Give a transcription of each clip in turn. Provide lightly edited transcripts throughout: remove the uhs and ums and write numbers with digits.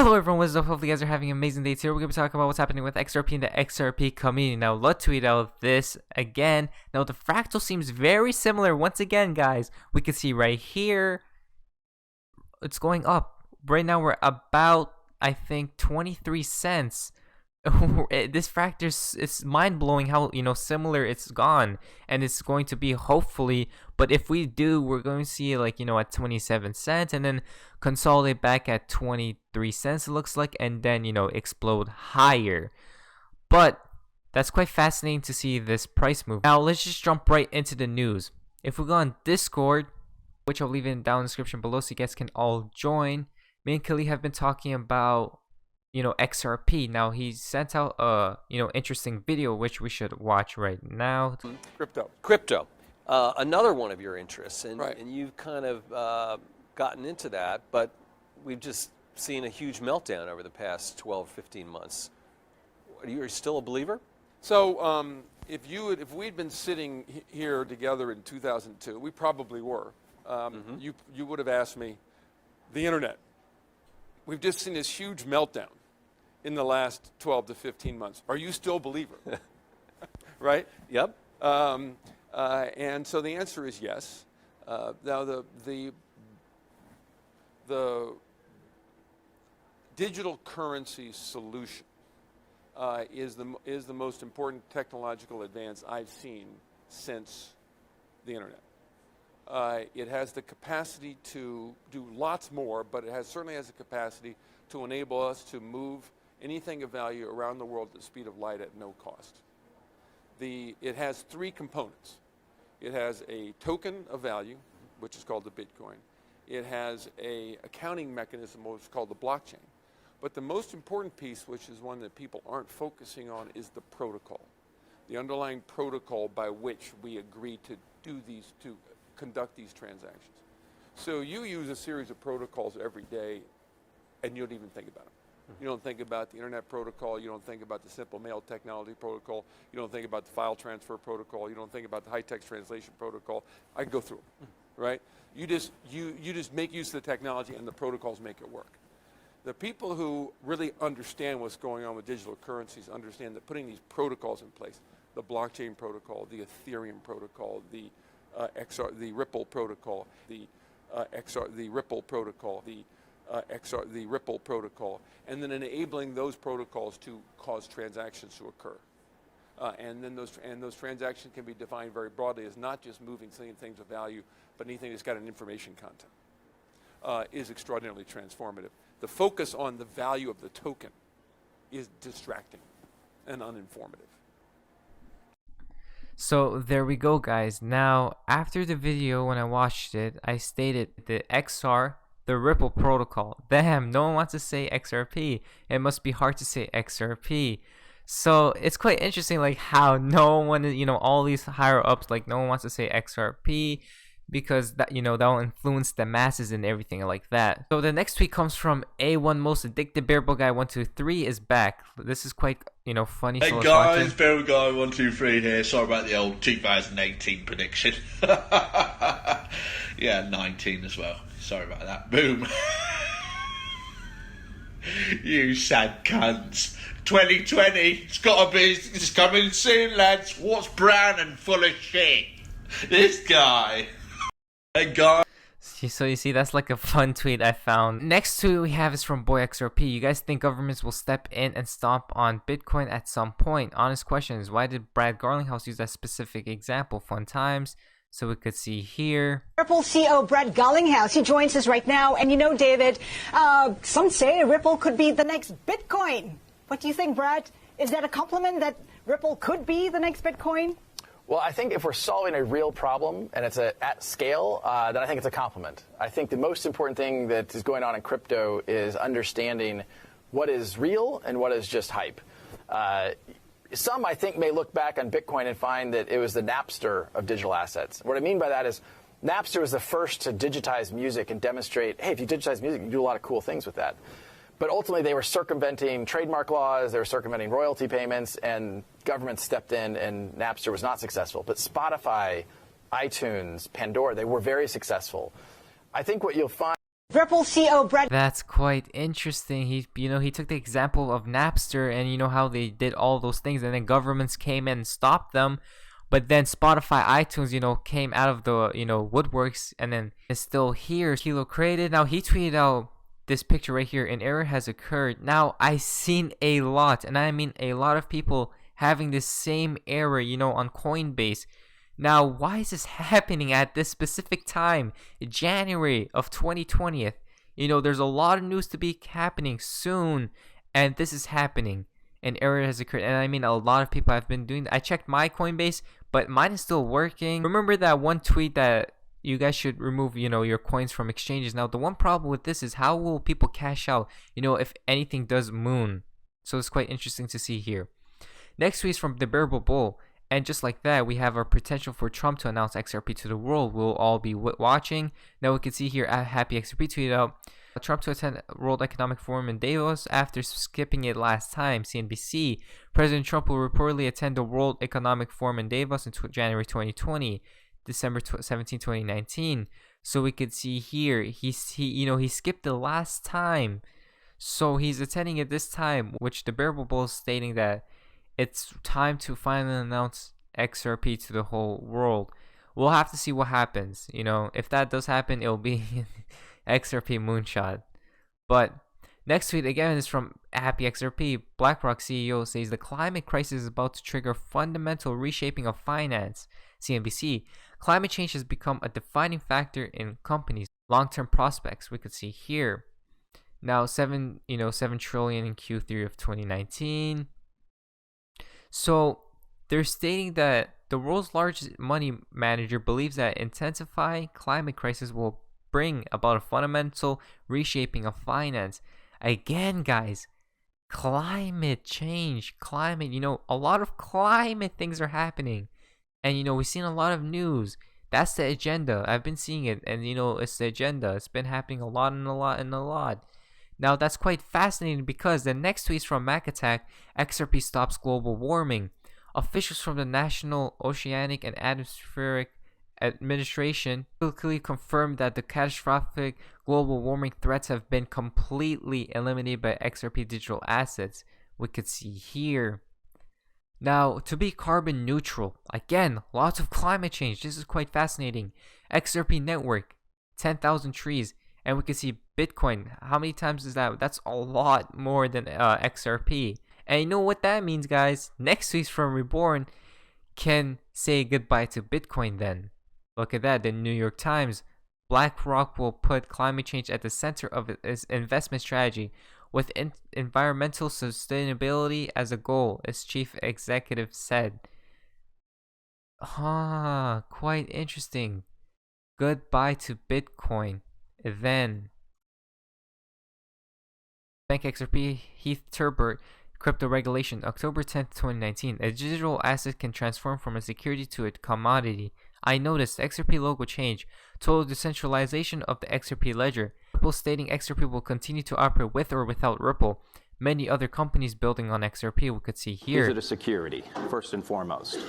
Hello everyone, what's up? Hopefully you guys are having an amazing day today. We're going to be talking about what's happening with XRP and the XRP community. Now, let's tweet out this again. Now, the fractal seems very similar. Once again, guys, we can see right here, it's going up. Right now, we're about, I think, 23 cents. This fractal is mind-blowing how, similar it's gone. And it's going to be, hopefully, but if we do, we're going to see, like, at 27 cents and then consolidate back at 23 cents, it looks like, and then, explode higher. But that's quite fascinating to see this price move. Now, let's just jump right into the news. If we go on Discord, which I'll leave in down in the description below so you guys can all join, me and Kelly have been talking about XRP. Now he sent out a interesting video which we should watch right now. Crypto, another one of your interests, and, right. and you've kind of gotten into that, but we've just seen a huge meltdown over the past 12-15 months. Are you still a believer? So if we'd been sitting here together in 2002, we probably were. You would have asked me, the internet. We've just seen this huge meltdown in the last 12 to 15 months. Are you still a believer? Right? Yep. And so the answer is yes. Now the digital currency solution is the most important technological advance I've seen since the internet. It has the capacity to do lots more, but it certainly has the capacity to enable us to move anything of value around the world at the speed of light at no cost. It has three components. It has a token of value, which is called the Bitcoin. It has an accounting mechanism, which is called the blockchain. But the most important piece, which is one that people aren't focusing on, is the protocol. The underlying protocol by which we agree to conduct these transactions. So you use a series of protocols every day and you don't even think about them. You don't think about the internet protocol, you don't think about the simple mail technology protocol, you don't think about the file transfer protocol, you don't think about the high text translation protocol. I can go through them, right? You just make use of the technology and the protocols make it work. The people who really understand what's going on with digital currencies understand that putting these protocols in place, the blockchain protocol, the Ethereum protocol, the Ripple protocol, the Ripple protocol, the Ripple protocol, and then enabling those protocols to cause transactions to occur. And then those transactions can be defined very broadly as not just moving things of value, but anything that's got an information content is extraordinarily transformative. The focus on the value of the token is distracting and uninformative. So there we go, guys. Now, after the video, when I watched it, I stated the the Ripple protocol. Damn, no one wants to say XRP. It must be hard to say XRP. So it's quite interesting, like how no one, all these higher ups, like no one wants to say XRP because that, that will influence the masses and everything like that. So the next tweet comes from A1 Most Addicted Bearable Guy 123 is back. This is quite, funny. Hey so guys, Bearable Guy 123 here. Sorry about the old 2018 prediction. Yeah, 19 as well. Sorry about that. Boom. You sad cunts. 2020, it's coming soon, lads. What's brown and full of shit? This guy. Hey guys. So you see, that's like a fun tweet I found. Next tweet we have is from Boy XRP. You guys think governments will step in and stomp on Bitcoin at some point? Honest question is, why did Brad Garlinghouse use that specific example? Fun times. So we could see here. Ripple CEO Brad Garlinghouse, he joins us right now. And David, some say Ripple could be the next Bitcoin. What do you think, Brad? Is that a compliment that Ripple could be the next Bitcoin? Well, I think if we're solving a real problem and it's at scale, then I think it's a compliment. I think the most important thing that is going on in crypto is understanding what is real and what is just hype. Some, I think, may look back on Bitcoin and find that it was the Napster of digital assets. What I mean by that is Napster was the first to digitize music and demonstrate, hey, if you digitize music, you can do a lot of cool things with that. But ultimately, they were circumventing trademark laws, they were circumventing royalty payments, and government stepped in, and Napster was not successful. But Spotify, iTunes, Pandora, they were very successful. I think what you'll find Ripple CEO Brett. That's quite interesting. He took the example of Napster and how they did all those things, and then governments came in and stopped them. But then Spotify, iTunes, came out of the, woodworks, and then it's still here. Kilo created. Now he tweeted out this picture right here. An error has occurred. Now I seen a lot, and I mean a lot of people having this same error, on Coinbase. Now, why is this happening at this specific time, January of 2020? There's a lot of news to be happening soon, and this is happening. An error has occurred, and I mean a lot of people have been doing that. I checked my Coinbase, but mine is still working. Remember that one tweet that you guys should remove, your coins from exchanges. Now, the one problem with this is how will people cash out, if anything does moon. So it's quite interesting to see here. Next tweet is from the Bearable Bull. And just like that, we have our potential for Trump to announce XRP to the world. We'll all be watching. Now we can see here at Happy XRP tweeted out Trump to attend World Economic Forum in Davos after skipping it last time. CNBC. President Trump will reportedly attend the World Economic Forum in Davos in January 2020, December 17, 2019. So we could see here he skipped the last time. So he's attending it this time, which the Bearable Bull is stating that it's time to finally announce XRP to the whole world. We'll have to see what happens. If that does happen, it'll be XRP moonshot. But next tweet again is from Happy XRP. BlackRock CEO says the climate crisis is about to trigger fundamental reshaping of finance. CNBC. Climate change has become a defining factor in companies' long-term prospects. We could see here. Now 7 trillion in Q3 of 2019. So they're stating that the world's largest money manager believes that intensifying climate crisis will bring about a fundamental reshaping of finance. Again, guys, climate change, a lot of climate things are happening. And, we've seen a lot of news. That's the agenda. I've been seeing it. And, it's the agenda. It's been happening a lot and a lot and a lot. Now, that's quite fascinating because the next tweet is from Mac Attack. XRP stops global warming. Officials from the National Oceanic and Atmospheric Administration publicly confirmed that the catastrophic global warming threats have been completely eliminated by XRP digital assets. We could see here. Now, to be carbon neutral, again, lots of climate change. This is quite fascinating. XRP network, 10,000 trees. And we can see Bitcoin. How many times is that? That's a lot more than XRP. And you know what that means, guys? Next week's from Reborn can say goodbye to Bitcoin then. Look at that. The New York Times. BlackRock will put climate change at the center of its investment strategy with environmental sustainability as a goal, its chief executive said. Quite interesting. Goodbye to Bitcoin. Then Bank XRP Heath Turbert crypto regulation October 10th 2019. A digital asset can transform from a security to a commodity. I noticed XRP logo change. Total decentralization of the XRP ledger. Ripple stating XRP will continue to operate with or without Ripple. Many other companies building on XRP we could see here. Is it a security, first and foremost?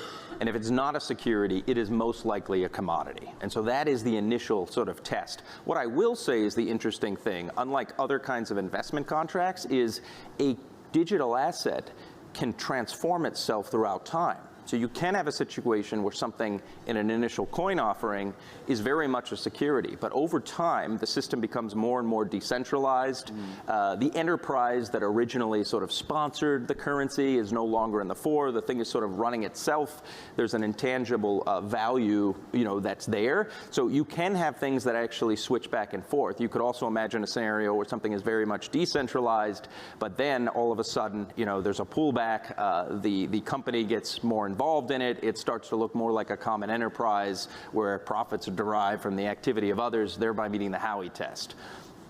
And if it's not a security, it is most likely a commodity. And so that is the initial sort of test. What I will say is the interesting thing, unlike other kinds of investment contracts, is a digital asset can transform itself throughout time. So you can have a situation where something in an initial coin offering is very much a security, but over time the system becomes more and more decentralized. The enterprise that originally sort of sponsored the currency is no longer in the fore. The thing is sort of running itself. There's an intangible value, that's there. So you can have things that actually switch back and forth. You could also imagine a scenario where something is very much decentralized, but then all of a sudden, there's a pullback. The company gets more involved in it. It starts to look more like a common enterprise where profits are derived from the activity of others, thereby meeting the Howey test.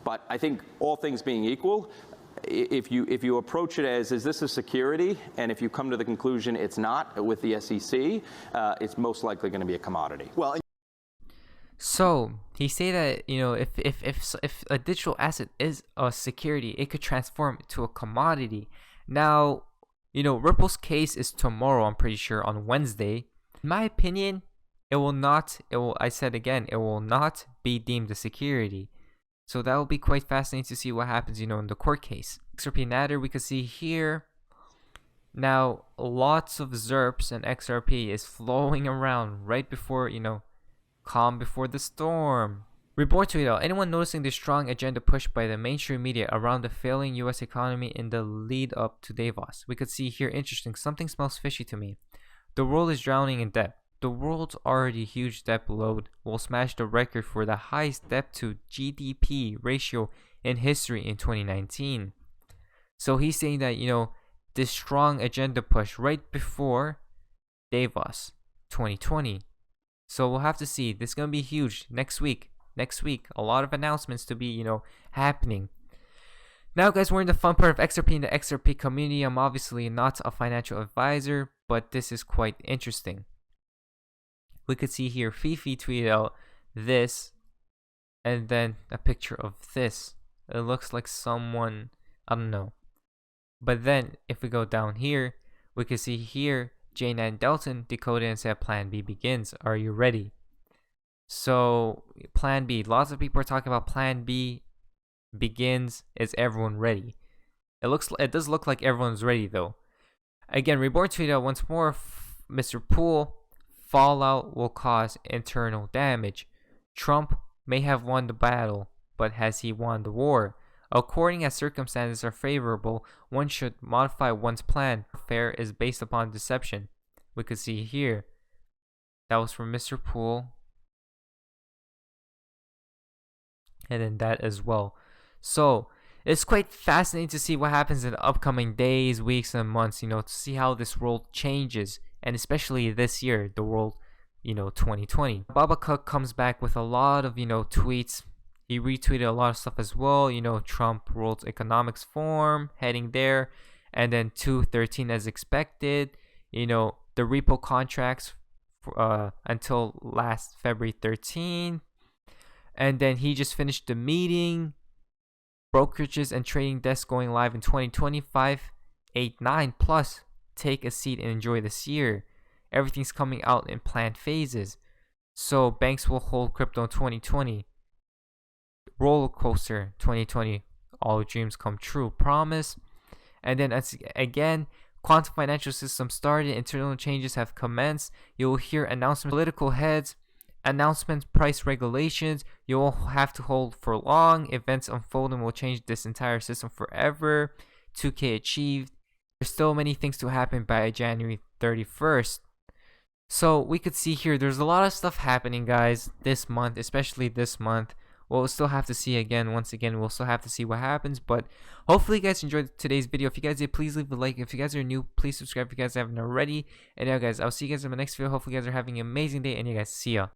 But I think all things being equal, if you approach it as, is this a security? And if you come to the conclusion it's not with the SEC, it's most likely going to be a commodity. Well, so he say that if a digital asset is a security, it could transform to a commodity. Now, Ripple's case is tomorrow, I'm pretty sure, on Wednesday. In my opinion, it will not be deemed a security. So that will be quite fascinating to see what happens, in the court case. XRP and ADDRESS, we can see here. Now, lots of Xrps and XRP is flowing around right before, calm before the storm. Reborn tweet out, anyone noticing the strong agenda pushed by the mainstream media around the failing US economy in the lead up to Davos? We could see here, interesting, something smells fishy to me. The world is drowning in debt. The world's already huge debt load will smash the record for the highest debt to GDP ratio in history in 2019. So he's saying that, this strong agenda push right before Davos 2020. So we'll have to see. This is going to be huge next week. A lot of announcements to be, happening. Now, guys, we're in the fun part of XRP and the XRP community. I'm obviously not a financial advisor, but this is quite interesting. We could see here Fifi tweeted out this and then a picture of this. It looks like someone, I don't know. But then if we go down here, we can see here J9 Delton decoded and said Plan B begins. Are you ready? So Plan B, lots of people are talking about Plan B begins. Is everyone ready? It does look like everyone's ready though. Again, Reborn tweeted out once more, Mr. Poole, fallout will cause internal damage. Trump may have won the battle, but has he won the war? According as circumstances are favorable, one should modify one's plan. Warfare is based upon deception. We could see here. That was from Mr. Poole. And then that as well. So it's quite fascinating to see what happens in the upcoming days, weeks, and months, to see how this world changes. And especially this year, the world, 2020. Baba Cook comes back with a lot of, tweets. He retweeted a lot of stuff as well. Trump World Economics Forum heading there. And then 213 as expected. The repo contracts until last February 13. And then he just finished the meeting. Brokerages and trading desks going live in 2025. 8-9 plus. Take a seat and enjoy this year. Everything's coming out in planned phases. So banks will hold crypto in 2020. Roller coaster 2020. All dreams come true. Promise. And then again, quantum financial system started. Internal changes have commenced. You will hear announcements. Political heads. Announcements. Price regulations. You will have to hold for long. Events unfolding will change this entire system forever. 2K achieved. There's still many things to happen by January 31st. So we could see here there's a lot of stuff happening, guys, this month, especially this month. We'll still have to see once again, we'll still have to see what happens. But hopefully you guys enjoyed today's video. If you guys did, please leave a like. If you guys are new, please subscribe if you guys haven't already. And yeah, guys, I'll see you guys in my next video. Hopefully you guys are having an amazing day. And yeah, guys, see ya.